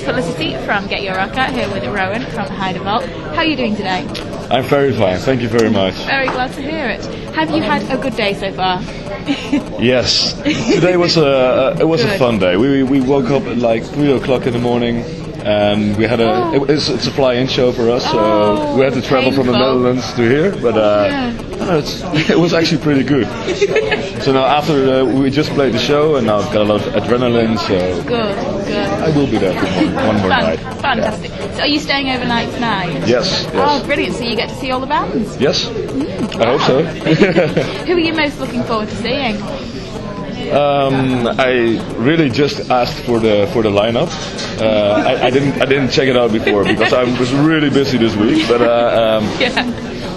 Felicity from GetYourRockOut here with Rowan from Heidevolk. How are you doing today? I'm very fine, thank you very much. Very glad to hear it. Have you had a good day so far? Yes, today was a fun day. We woke up at like 3 o'clock in the morning, and we had it's a fly-in show for us, so we had to travel from the Netherlands to here, but it was actually pretty good. So now after we just played the show, and now I've got a lot of adrenaline, so good. I will be there for one more night. Fantastic. Yeah. So are you staying overnight tonight? Yes. Oh, brilliant. So you get to see all the bands? Yes. I hope so. Who are you most looking forward to seeing? I really just asked for the lineup. I didn't check it out before because I was really busy this week. But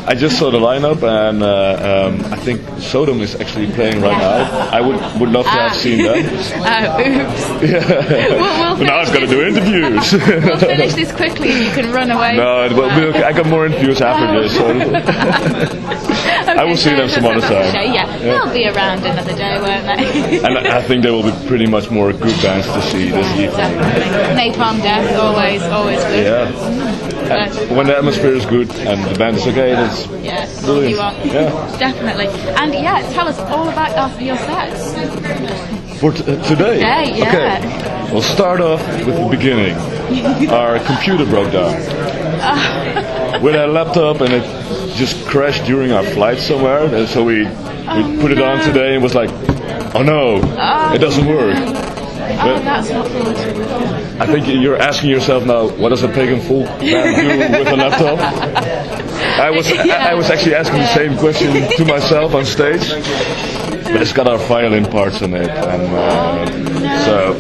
I just saw the lineup, and I think Sodom is actually playing right now. I would love to have seen them. Oops. Yeah. We'll but now I've got to do interviews. We'll finish this quickly and you can run away. No, I got more interviews after this. So. Okay, I will see them some other time. Yeah, they'll be around another day, won't they? And I think there will be pretty much more good bands to see this evening. Definitely. Napalm Death, always good. Yeah. When the atmosphere is good and the band is okay, that's all you want. Yeah. Definitely. And tell us all about your sets. For today? Yeah. Okay. We'll start off with the beginning. Our computer broke down. With our laptop, and it just crashed during our flight somewhere, and so we put it on today and was like, oh no, it doesn't work. That's not good. I think you're asking yourself now, what does a pagan folk band do with a laptop? I was actually asking the same question to myself on stage, but it's got our violin parts in it, and so.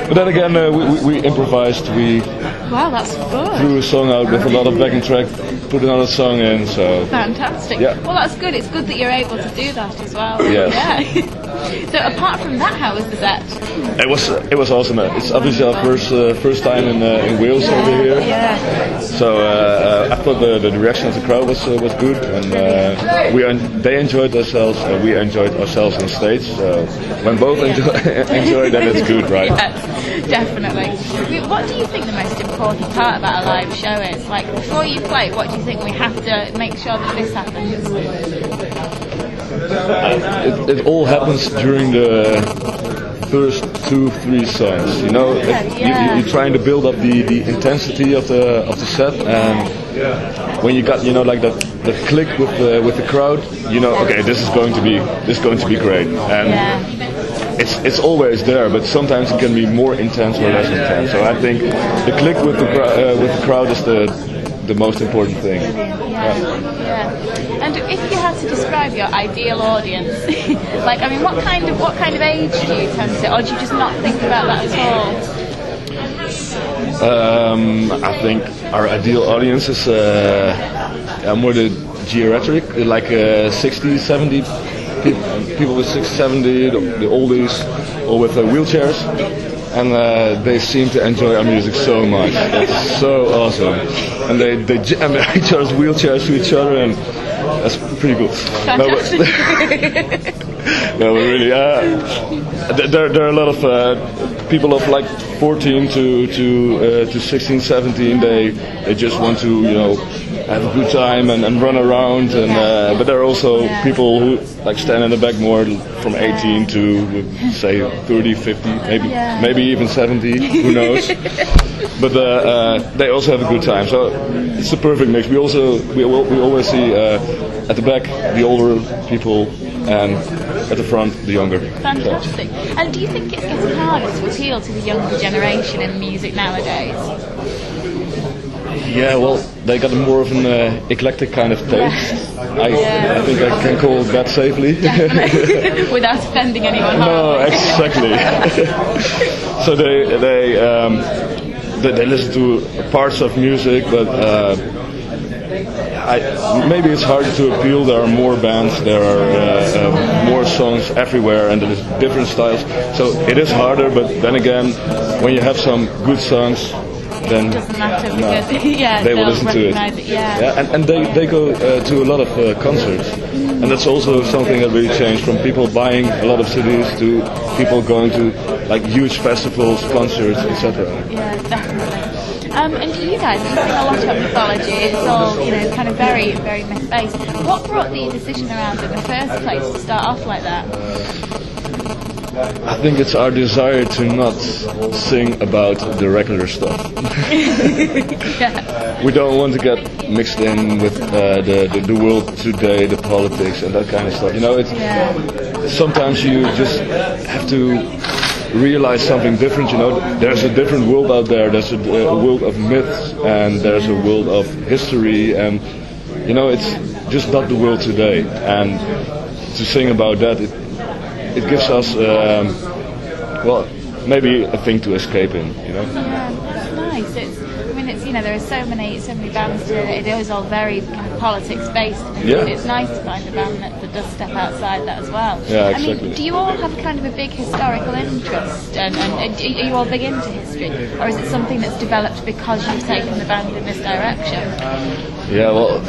But then again, we improvised. Wow, that's good. Threw a song out with a lot of backing track, put another song in, so... Fantastic. Yeah. Well, that's good. It's good that you're able to do that as well. Yes. Yeah. So apart from that, how was the set? It was awesome. It's obviously our first time in Wales over here. Yeah. So I thought the reaction of the crowd was good, and they enjoyed themselves, and we enjoyed ourselves on stage. So when both enjoy, then it's good, right? Yes, definitely. What do you think the most important part about a live show is? Like, before you play, what do you think we have to make sure that this happens? It all happens during the first 2-3 songs. You know, you're trying to build up the intensity of the set, and when you got like the click with the crowd, okay, this is going to be great, and it's always there, but sometimes it can be more intense or less intense. So I think the click with the crowd is the most important thing. And if you had to describe your ideal audience, what kind of age do you tend to, or do you just not think about that at all? I think our ideal audience is more the geriatric, like 60, 70 people with 60, 70, the oldies, or with wheelchairs. And they seem to enjoy our music so much. It's so awesome. And they jam each other's wheelchairs to each other, and that's pretty good. No, but really, there are a lot of people of like 14 to 16, 17. They just want to have a good time and run around, and but there are also people who like stand in the back more, from 18 to say 30, 50, maybe even 70. Who knows? But they also have a good time. So it's the perfect mix. We always see at the back the older people, and at the front the younger. Fantastic. And do you think it's getting harder to appeal to the younger generation in music nowadays? Yeah, well, they got more of an eclectic kind of taste. I think I can call that safely. Definitely. Without offending anyone. No, exactly. So they listen to parts of music, but maybe it's harder to appeal. There are more bands, there are more songs everywhere, and there's different styles. So it is harder, but then again, when you have some good songs, then it doesn't matter because yeah, they will they'll listen to it. recognise it. Yeah. Yeah, and they go to a lot of concerts, and that's also something that really changed from people buying a lot of CDs to people going to like huge festivals, concerts, etc. Yeah, definitely. And you guys, you sing a lot about mythology. It's all, you know, kind of very, very myth-based. What brought the decision around in the first place to start off like that? I think it's our desire to not sing about the regular stuff. Yeah. We don't want to get mixed in with the world today, the politics, and that kind of stuff. You know, it's sometimes you just have to realize something different. You know, there's a different world out there. There's a world of myths, and there's a world of history, and you know, it's just not the world today. And to sing about that, it gives us, well, maybe a thing to escape in. You know. Yeah, that's nice. It's, you know, there are so many bands today. It is all very kind of politics based. Yeah. It's nice to find a band that does step outside that as well. Yeah, exactly. exactly. I mean, do you all have kind of a big historical interest, and are you all big into history, or is it something that's developed because you've taken the band in this direction? Yeah, well,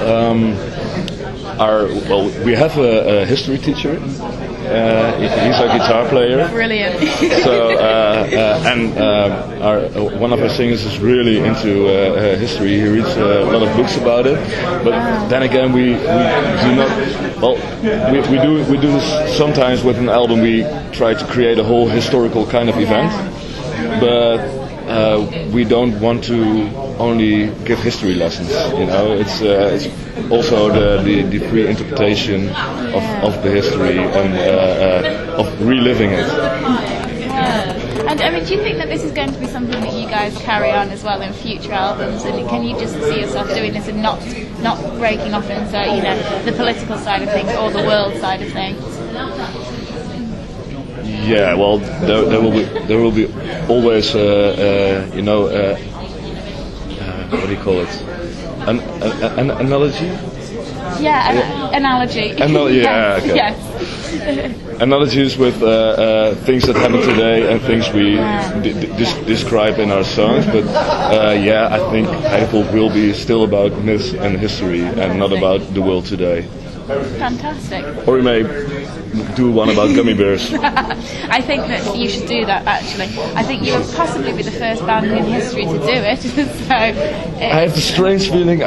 we have a history teacher. He's our guitar player. Brilliant. So, one of our singers is really into history. He reads a lot of books about it. But then again, we do not. Well, we do this sometimes with an album. We try to create a whole historical kind of event, but we don't want to only give history lessons. You know, it's also the free interpretation of the history and of reliving it. Yeah. And I mean, do you think that this is going to be something that you guys carry on as well in future albums? And can you just see yourself doing this and not breaking off into, you know, the political side of things or the world side of things? Yeah, well, there will be always, you know, what do you call it? An analogy? Yeah, analogy. Yeah, okay. Yes. Analogies with things that happen today and things we describe in our songs, but yeah, I think Heidevolk will be still about myths and history and not about the world today. Fantastic. Or we may do one about gummy bears. I think that you should do that, actually. I think you would possibly be the first band in history to do it. So I have the strange feeling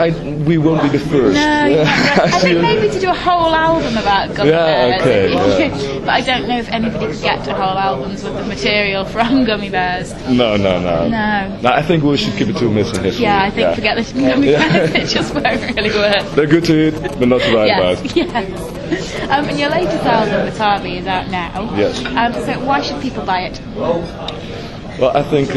we won't be the first. No, I think maybe to do a whole album about gummy bears. Okay, yeah. But I don't know if anybody could get to whole albums with the material from gummy bears. No. No, I think we should keep it to myths and history. Yeah, I think forget the gummy bears. It just won't really work. They're good to eat, but not to write about. Yes. And your latest album, Batavi, is out now. Yes. So why should people buy it? Well, I think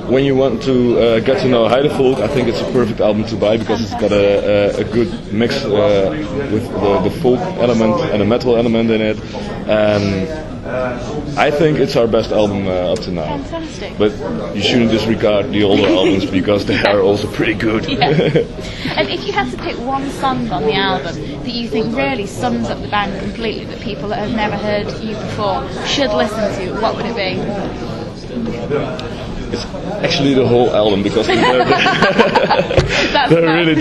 when you want to get to know Heidevolk, I think it's a perfect album to buy because it's got a good mix with the folk element and a metal element in it. And I think it's our best album up to now. Fantastic. But you shouldn't disregard the older albums because they are also pretty good. Yeah. And if you had to pick one song on the album that you think really sums up the band completely, that people that have never heard you before should listen to, what would it be? It's actually the whole album because there are really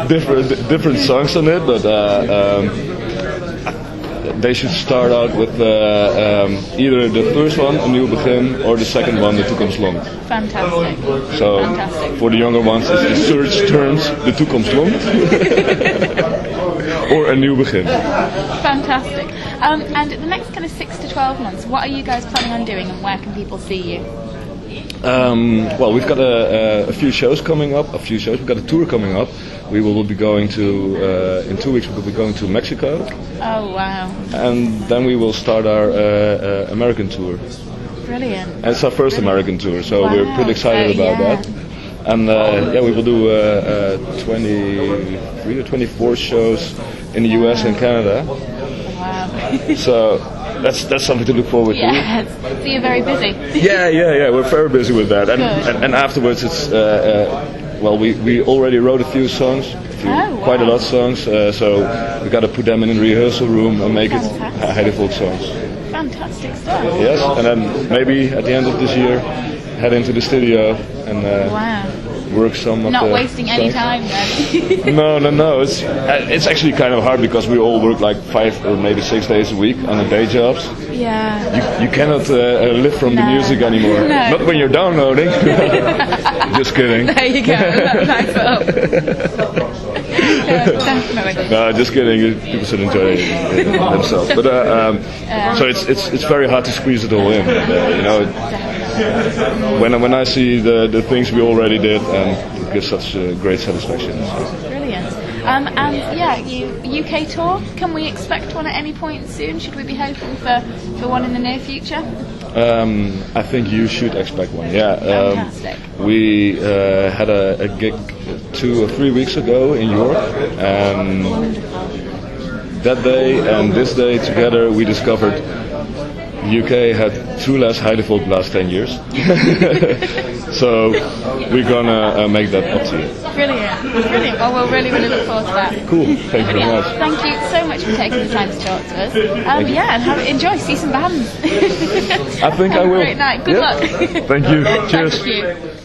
different songs on it, but they should start out with either the first one, A Nieuw Begin, or the second one, De Toekomst Longt. Fantastic. So for the younger ones, it's the search terms, De Toekomst Longt, or A Nieuw Begin. Fantastic. And the next kind of 6 to 12 months, what are you guys planning on doing, and where can people see you? Well, we've got a few shows coming up. We've got a tour coming up. We will be going to, in 2 weeks, we will be going to Mexico. Oh, wow. And then we will start our American tour. Brilliant. And it's our first American tour, so we're pretty excited about that. And we will do 23 or 24 shows in the US and Canada. Wow. So that's something to look forward to. Yes. So you're very busy. Yeah. We're very busy with that. And afterwards, it's we already wrote a few songs, quite a lot of songs. So we got to put them in a rehearsal room and make it Heidevolk songs. Fantastic stuff. Yes, and then maybe at the end of this year head into the studio and Wow. work some of Not the wasting any songs. time then. No. It's actually kind of hard because we all work like 5 or maybe 6 days a week on our day jobs. Yeah. You cannot live from the No. music anymore. No. Not when you're downloading. Just kidding. There you go. Nice little. Yeah, definitely. No, just kidding. People should enjoy themselves. But so it's very hard to squeeze it all in. You know, when I see the things we already did, it gives such great satisfaction. So. Brilliant. And yeah, UK tour. Can we expect one at any point soon? Should we be hoping for one in the near future? I think you should expect one. Yeah. Fantastic. We had a gig 2 or 3 weeks ago in York. That day and this day together, we discovered the UK had 2 less Heidevolk the last 10 years. So we're gonna make that up to you. Brilliant. Well, we'll really look forward to that. Cool. Thank you very much. Thank you so much for taking the time to talk to us. Yeah, and enjoy. See some bands. I think I will. Have a great night. Good luck. Thank you. Cheers. Thank you.